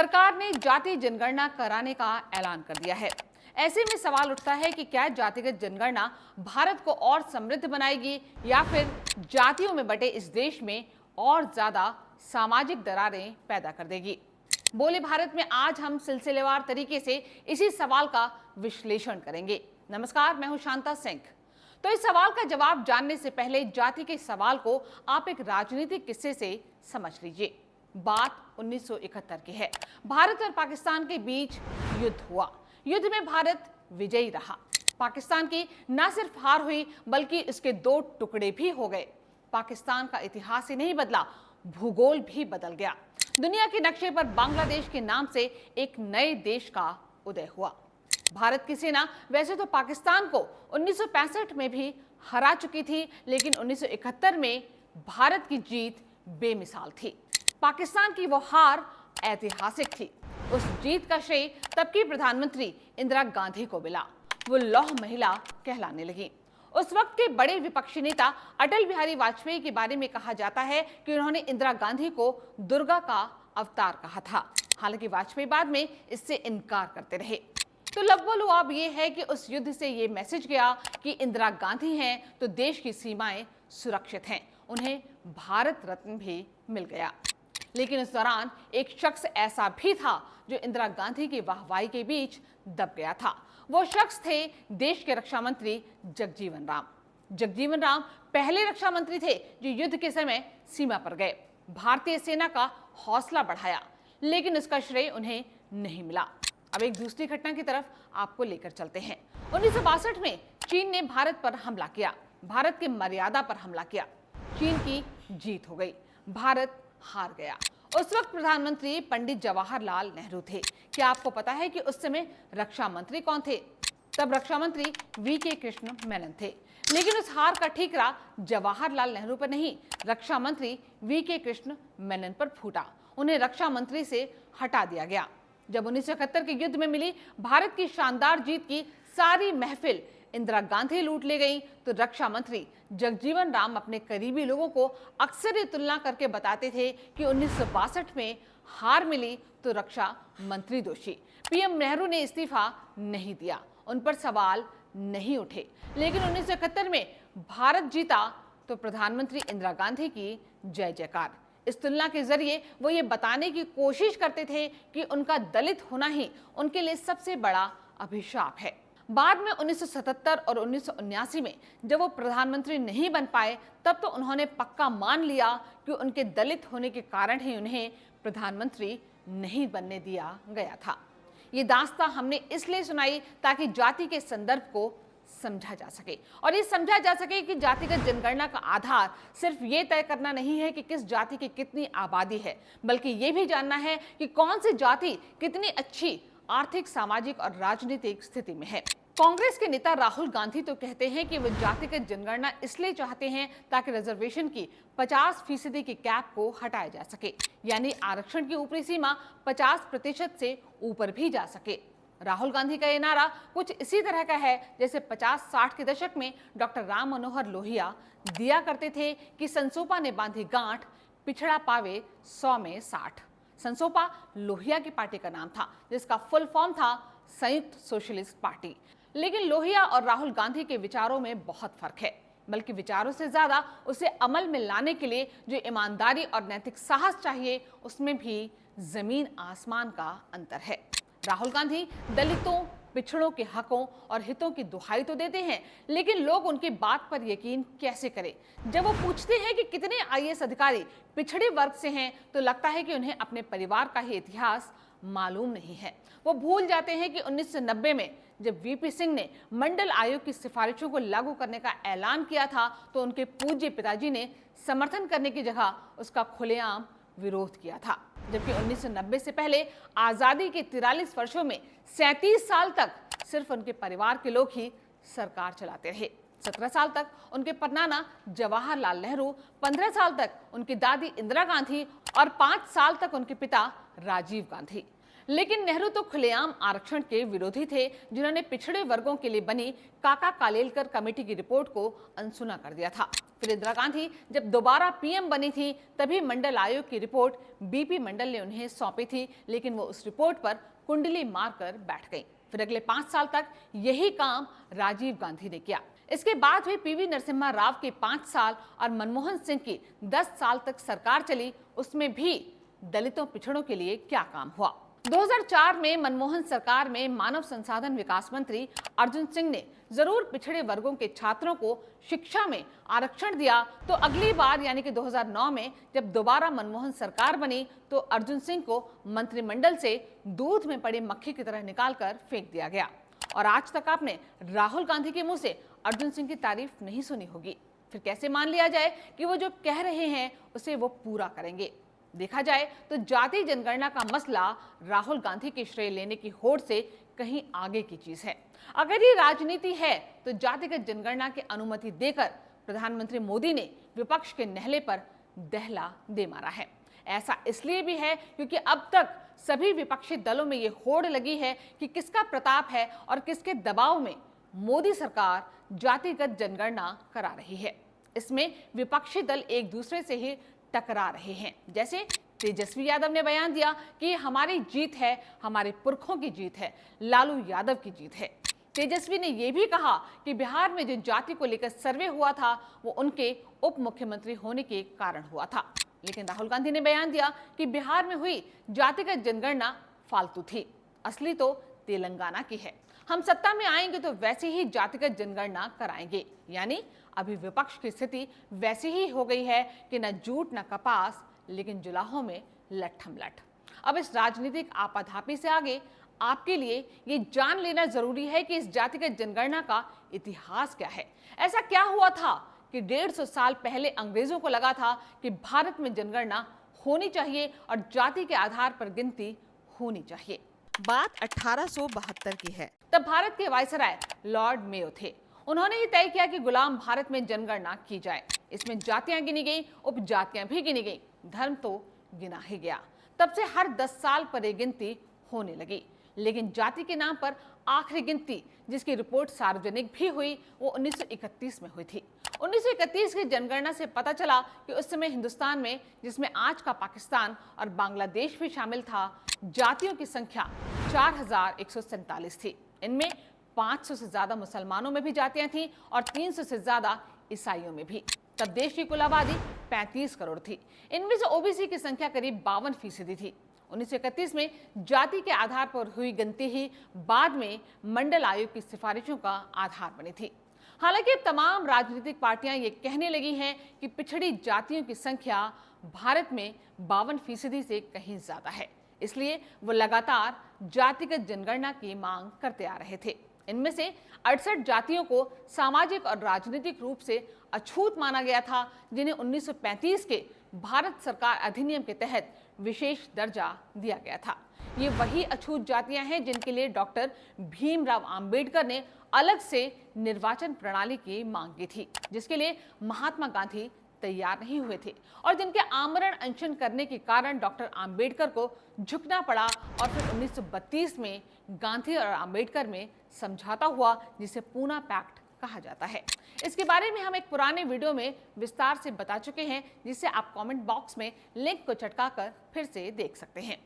सरकार ने जाति जनगणना कराने का ऐलान कर दिया है। ऐसे में सवाल उठता है कि क्या जातिगत जनगणना भारत को और समृद्ध बनाएगी या फिर जातियों में बटे इस देश में और ज्यादा सामाजिक दरारें पैदा कर देगी। बोले भारत में आज हम सिलसिलेवार तरीके से इसी सवाल का विश्लेषण करेंगे। नमस्कार, मैं हूं शांता सिंह। तो इस सवाल का जवाब जानने से पहले जाति के सवाल को आप एक राजनीतिक किस्से से समझ लीजिए। बात 1971 की है। भारत और पाकिस्तान के बीच युद्ध हुआ। युद्ध में भारत विजयी रहा। पाकिस्तान की न सिर्फ हार हुई बल्कि इसके दो टुकड़े भी हो गए। पाकिस्तान का इतिहास ही नहीं बदला, भूगोल भी बदल गया। दुनिया के नक्शे पर बांग्लादेश के नाम से एक नए देश का उदय हुआ। भारत की सेना वैसे तो पाकिस्तान को 1965 में भी हरा चुकी थी, लेकिन 1971 में भारत की जीत बेमिसाल थी। पाकिस्तान की वो हार ऐतिहासिक थी। उस जीत का श्रेय तब की प्रधानमंत्री इंदिरा गांधी को मिला। वो लौह महिला कहलाने लगी। उस वक्त के बड़े विपक्षी नेता अटल बिहारी वाजपेयी के बारे में कहा जाता है कि उन्होंने इंदिरा गांधी को दुर्गा का अवतार कहा था। हालांकि वाजपेयी बाद में इससे इनकार करते रहे। तो लबो-लुआब ये है कि उस युद्ध से ये मैसेज गया कि इंदिरा गांधी हैं तो देश की सीमाएं सुरक्षित हैं। उन्हें भारत रत्न भी मिल गया। लेकिन इस दौरान एक शख्स ऐसा भी था जो इंदिरा गांधी की वाहवाही के बीच दब गया था। वो शख्स थे देश के रक्षा मंत्री जगजीवन राम। जगजीवन राम पहले रक्षा मंत्री थे जो युद्ध के समय सीमा पर गए, भारतीय सेना का हौसला बढ़ाया, लेकिन इसका श्रेय उन्हें नहीं मिला। अब एक दूसरी घटना की तरफ आपको लेकर चलते हैं। 1962 में चीन ने भारत पर हमला किया, भारत की मर्यादा पर हमला किया। चीन की जीत हो गई, भारत हार गया। उस वक्त प्रधानमंत्री पंडित जवाहरलाल नेहरू थे। क्या आपको पता है कि उस समय रक्षा मंत्री कौन थे? तब रक्षा मंत्री वी.के. कृष्ण मेनन थे। लेकिन उस हार का ठीकरा जवाहरलाल नेहरू पर नहीं, रक्षा मंत्री वी.के. कृष्ण मेनन पर फूटा। उन्हें रक्षा मंत्री से हटा दिया गया। जब 1971 के युद्ध में मिली भारत की शानदार जीत की सारी महफिल इंदिरा गांधी लूट ले गई, तो रक्षा मंत्री जगजीवन राम अपने करीबी लोगों को अक्सर ये तुलना करके बताते थे कि 1962 में हार मिली तो रक्षा मंत्री दोषी। पीएम नेहरू ने इस्तीफा नहीं दिया, उन पर सवाल नहीं उठे। लेकिन 1971 में भारत जीता तो प्रधानमंत्री इंदिरा गांधी की जय जयकार। इस तुलना के जरिए वो ये बताने की कोशिश करते थे कि उनका दलित होना ही उनके लिए सबसे बड़ा अभिशाप है। बाद में 1977 और 1979 में जब वो प्रधानमंत्री नहीं बन पाए, तब तो उन्होंने पक्का मान लिया कि उनके दलित होने के कारण ही उन्हें प्रधानमंत्री नहीं बनने दिया गया था। ये दास्तां हमने इसलिए सुनाई ताकि जाति के संदर्भ को समझा जा सके, और ये समझा जा सके कि जातिगत जनगणना का आधार सिर्फ ये तय करना नहीं है कि किस जाति की कितनी आबादी है, बल्कि ये भी जानना है कि कौन सी जाति कितनी अच्छी आर्थिक, सामाजिक और राजनीतिक स्थिति में है। कांग्रेस के नेता राहुल गांधी तो कहते हैं कि वो जातिगत जनगणना इसलिए चाहते हैं ताकि रिजर्वेशन की 50% की कैप को हटाया जा सके, यानी आरक्षण की ऊपरी सीमा 50% से ऊपर भी जा सके। राहुल गांधी का ये नारा कुछ इसी तरह का है जैसे 50-60 के दशक में डॉक्टर राम मनोहर लोहिया दिया करते थे कि संसोपा ने बांधी गांठ, पिछड़ा पावे 100 में 60। संसोपा लोहिया की पार्टी का नाम था, जिसका फुल फॉर्म था संयुक्त सोशलिस्ट पार्टी। लेकिन लोहिया और राहुल गांधी के विचारों में बहुत फर्क है, बल्कि विचारों से ज्यादा उसे अमल में लाने के लिए जो ईमानदारी और नैतिक साहस चाहिए, उसमें भी जमीन आसमान का अंतर है। राहुल गांधी दलितों, पिछड़ों के हकों और हितों की दुहाई तो देते हैं, लेकिन लोग उनकी बात पर यकीन कैसे करें? जब वो पूछते हैं कि कितने आईएएस अधिकारी पिछड़े वर्ग से हैं, तो लगता है कि उन्हें अपने परिवार का ही इतिहास मालूम नहीं है। वो भूल जाते हैं कि 1990 में जब वीपी सिंह ने मंडल आयोग की सिफारिशों को लागू करने का ऐलान किया था, तो उनके पूज्य पिताजी ने समर्थन करने की जगह उसका खुलेआम विरोध किया था। जबकि 1990 से पहले आजादी के 43 वर्षों में 37 साल तक सिर्फ उनके परिवार के लोग ही सरकार चलाते रहे। 17 साल तक उनके परनाना जवाहरलाल नेहरू, 15 साल तक उनकी दादी इंदिरा गांधी और 5 साल तक उनके पिता राजीव गांधी। लेकिन नेहरू तो खुलेआम आरक्षण के विरोधी थे, जिन्होंने पिछड़े वर्गों के लिए बनी काका कालेलकर कमेटी की रिपोर्ट को अनसुना कर दिया था। फिर इंदिरा गांधी जब दोबारा पीएम बनी थी तभी मंडल आयोग की रिपोर्ट बीपी मंडल ने उन्हें सौंपी थी, लेकिन वो उस रिपोर्ट पर कुंडली मारकर बैठ गई। फिर अगले 5 साल तक यही काम राजीव गांधी ने किया। इसके बाद हुई पीवी नरसिम्हा राव के 5 साल और मनमोहन सिंह की 10 साल तक सरकार चली, उसमें भी दलितों पिछड़ों के लिए क्या काम हुआ। 2004 में मनमोहन सरकार में मानव संसाधन विकास मंत्री अर्जुन सिंह ने जरूर पिछड़े वर्गों के छात्रों को शिक्षा में आरक्षण दिया, तो अगली बार यानी कि 2009 में जब दोबारा मनमोहन सरकार बनी तो अर्जुन सिंह को मंत्रिमंडल से दूध में पड़ी मक्खी की तरह निकालकर फेंक दिया गया। और आज तक आपने राहुल गांधी के मुंह से अर्जुन सिंह की तारीफ नहीं सुनी होगी। फिर कैसे मान लिया जाए कि वो जो कह रहे हैं उसे वो पूरा करेंगे। देखा जाए तो जाति जनगणना का मसला राहुल गांधी के श्रेय लेने की होड़ से कहीं आगे की चीज है। अगर ये राजनीति है तो जातिगत जनगणना की अनुमति देकर प्रधानमंत्री मोदी ने विपक्ष के नहले पर दहला दे मारा है। ऐसा इसलिए भी है क्योंकि अब तक सभी विपक्षी दलों में ये होड़ लगी है कि किसका प्रताप है और किसके दबाव में मोदी सरकार जातिगत जनगणना करा रही है। इसमें विपक्षी दल एक दूसरे से ही टकरा रहे हैं। जैसे तेजस्वी यादव ने बयान दिया कि हमारी जीत है, हमारे पुरखों की जीत है, लालू यादव की जीत है। तेजस्वी ने यह भी कहा कि बिहार में जो जाति को लेकर सर्वे हुआ था वो उनके उप मुख्यमंत्री होने के कारण हुआ था। लेकिन राहुल गांधी ने बयान दिया कि बिहार में हुई जातिगत जनगणना फालतू थी, असली तो तेलंगाना की है। हम सत्ता में आएंगे तो वैसे ही जातिगत जनगणना कराएंगे। यानी अभी विपक्ष की स्थिति वैसी ही हो गई है कि न जूट न कपास, लेकिन जुलाहों में लट्ठम लट। अब इस राजनीतिक आपाधापी से आगे आपके लिए ये जान लेना जरूरी है कि इस जातिगत जनगणना का इतिहास क्या है। ऐसा क्या हुआ था कि 150 साल पहले अंग्रेजों को लगा था कि भारत में जनगणना होनी चाहिए और जाति के आधार पर गिनती होनी चाहिए। बात 1872 की है। तब भारत के वायसराय लॉर्ड मेयो थे। उन्होंने ही तय किया कि गुलाम भारत में जनगणना की जाए। इसमें जातियां गिनी गई, उपजातियां भी गिनी गई, धर्म तो गिना ही गया। तब से हर 10 साल पर एक गिनती होने लगी। लेकिन जाति के नाम पर आखिरी गिनती जिसकी रिपोर्ट सार्वजनिक भी हुई वो 1931 में हुई थी। 1931 की जनगणना से पता चला कि उस समय हिंदुस्तान में, जिसमें आज का पाकिस्तान और बांग्लादेश भी शामिल था, जातियों की संख्या 4147 थी। इनमें 500 से ज्यादा मुसलमानों में भी जातियां थीं और 300 से ज्यादा ईसाइयों में भी। तब देश की कुल आबादी 35 करोड़ थी। इनमें से ओबीसी की संख्या करीब 52% थी। 1931 में जाति के आधार पर हुई गिनती ही बाद में मंडल आयोग की सिफारिशों का आधार बनी थी। हालांकि अब तमाम राजनीतिक पार्टियां ये कहने लगी हैं कि पिछड़ी जातियों की संख्या भारत में 52% से कहीं ज्यादा है, इसलिए वो लगातार जातिगत जनगणना की मांग करते आ रहे थे। इनमें से 68 जातियों को सामाजिक और राजनीतिक रूप से अछूत माना गया था, जिन्हें 1935 के भारत सरकार अधिनियम के तहत विशेष दर्जा दिया गया था। ये वही अछूत जातियां हैं जिनके लिए डॉक्टर भीमराव अंबेडकर ने अलग से निर्वाचन प्रणाली की मांग की थी, जिसके लिए महात्मा गांधी तैयार नहीं हुए थे और जिनके आमरण अनशन करने के कारण डॉक्टर अंबेडकर को झुकना पड़ा। और फिर 1932 में गांधी और अंबेडकर में समझौता हुआ, जिसे पूना पैक्ट कहा जाता है। इसके बारे में हम एक पुराने वीडियो में विस्तार से बता चुके हैं, जिसे आप कमेंट बॉक्स में लिंक को चटकाकर फिर से देख सकते हैं।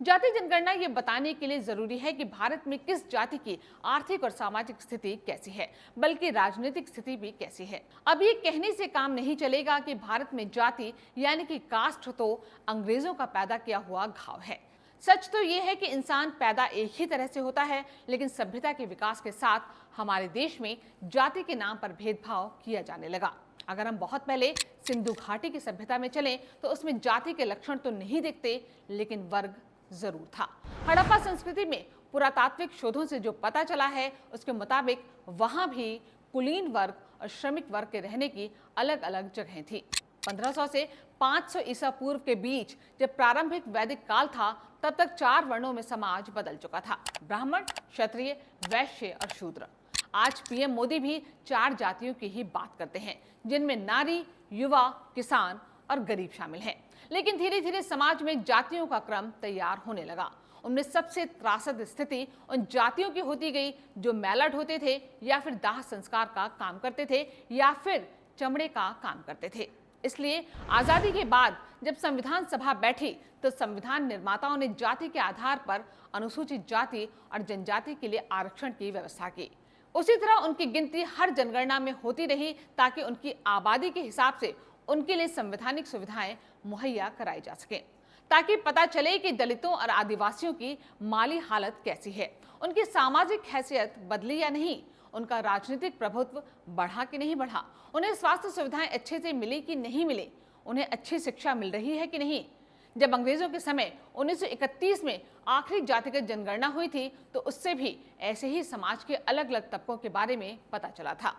जाति जनगणना ये बताने के लिए जरूरी है कि भारत में किस जाति की आर्थिक और सामाजिक स्थिति कैसी है, बल्कि राजनीतिक स्थिति भी कैसी है। अब ये कहने से काम नहीं चलेगा कि भारत में जाति यानी कि कास्ट तो अंग्रेजों का पैदा किया हुआ घाव है। सच तो ये है कि इंसान पैदा एक ही तरह से होता है, लेकिन सभ्यता के विकास के साथ हमारे देश में जाति के नाम पर भेदभाव किया जाने लगा। अगर हम बहुत पहले सिंधु घाटी की सभ्यता में चलें तो उसमें जाति के लक्षण तो नहीं दिखते, लेकिन वर्ग जरूर था। हड़प्पा संस्कृति में पुरातात्विक शोधों से जो पता चला है उसके मुताबिक वहां भी कुलीन वर्ग और श्रमिक वर्ग के रहने की अलग अलग जगहें थी। 1500 से 500 ईसा पूर्व के बीच जब प्रारंभिक वैदिक काल था, तब तक 4 वर्णों में समाज बदल चुका था: ब्राह्मण, क्षत्रिय, वैश्य और शूद्र। आज पीएम मोदी भी 4 जातियों की ही बात करते हैं, जिनमें नारी, युवा, किसान और गरीब शामिल हैं। लेकिन धीरे धीरे समाज में जातियों का क्रम तैयार होने लगा। उनमें सबसे त्रासद स्थिति उन जातियों की होती गई जो मैलट होते थे या फिर दाह संस्कार का काम करते थे या फिर चमड़े का काम करते थे। इसलिए आजादी के बाद जब संविधान सभा बैठी तो संविधान निर्माताओं ने जाति के आधार पर अनुसूचित जाति और जनजाति के लिए आरक्षण की व्यवस्था की। उसी तरह उनकी गिनती हर जनगणना में होती रही ताकि उनकी आबादी के हिसाब से उनके लिए संवैधानिक सुविधाएं मुहैया कराई जा सके, ताकि पता चले कि दलितों और आदिवासियों की माली हालत कैसी है, उनकी सामाजिक हैसियत बदली या नहीं, उनका राजनीतिक प्रभुत्व बढ़ा कि नहीं बढ़ा, उन्हें स्वास्थ्य सुविधाएं अच्छे से मिली कि नहीं मिली, उन्हें अच्छी शिक्षा मिल रही है कि नहीं। जब अंग्रेजों के समय 1931 में आखिरी जातिगत जनगणना हुई थी तो उससे भी ऐसे ही समाज के अलग अलग तबकों के बारे में पता चला था।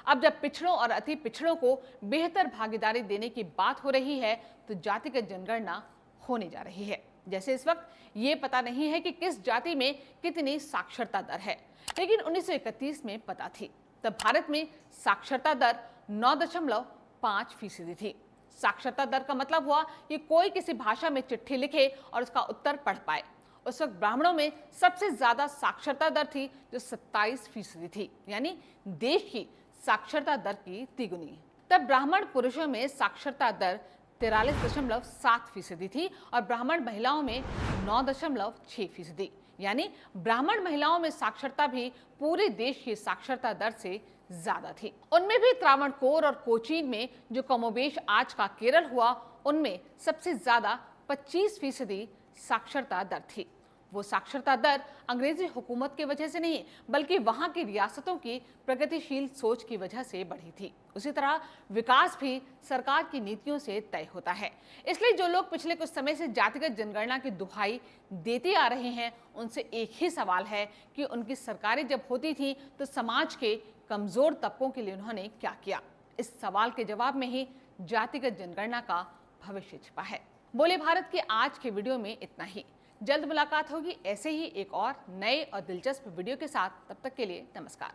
अब जब पिछड़ों और अति पिछड़ों को बेहतर भागीदारी देने की बात हो रही है तो जातिगत जनगणना होने जा रही है। जैसे इस वक्त ये पता नहीं है कि किस जाति में कितनी साक्षरता दर है, लेकिन 1931 में पता थी। तब भारत में साक्षरता दर 9.5% थी। साक्षरता दर का मतलब हुआ कि कोई किसी भाषा में चिट्ठी लिखे और उसका उत्तर पढ़ पाए। उस वक्त ब्राह्मणों में सबसे ज्यादा साक्षरता दर थी जो 27% थी, यानी देश की साक्षरता दर की तिगुनी। तब ब्राह्मण पुरुषों में साक्षरता दर 43.7% थी और ब्राह्मण महिलाओं में 9.6%, यानी ब्राह्मण महिलाओं में साक्षरता भी पूरे देश की साक्षरता दर से ज्यादा थी। उनमें भी त्रावणकोर और कोचीन में, जो कमोबेश आज का केरल हुआ, उनमें सबसे ज्यादा 25% साक्षरता दर थी। वो साक्षरता दर अंग्रेजी हुकूमत की वजह से नहीं बल्कि वहां की रियासतों की प्रगतिशील सोच की वजह से बढ़ी थी। उसी तरह विकास भी सरकार की नीतियों से तय होता है। इसलिए जो लोग पिछले कुछ समय से जातिगत जनगणना की दुहाई देते आ रहे हैं उनसे एक ही सवाल है कि उनकी सरकारें जब होती थी तो समाज के कमजोर तबकों के लिए उन्होंने क्या किया। इस सवाल के जवाब में ही जातिगत जनगणना का भविष्य छिपा है। बोले भारत के आज के वीडियो में इतना ही। जल्द मुलाकात होगी ऐसे ही एक और नए और दिलचस्प वीडियो के साथ। तब तक के लिए नमस्कार।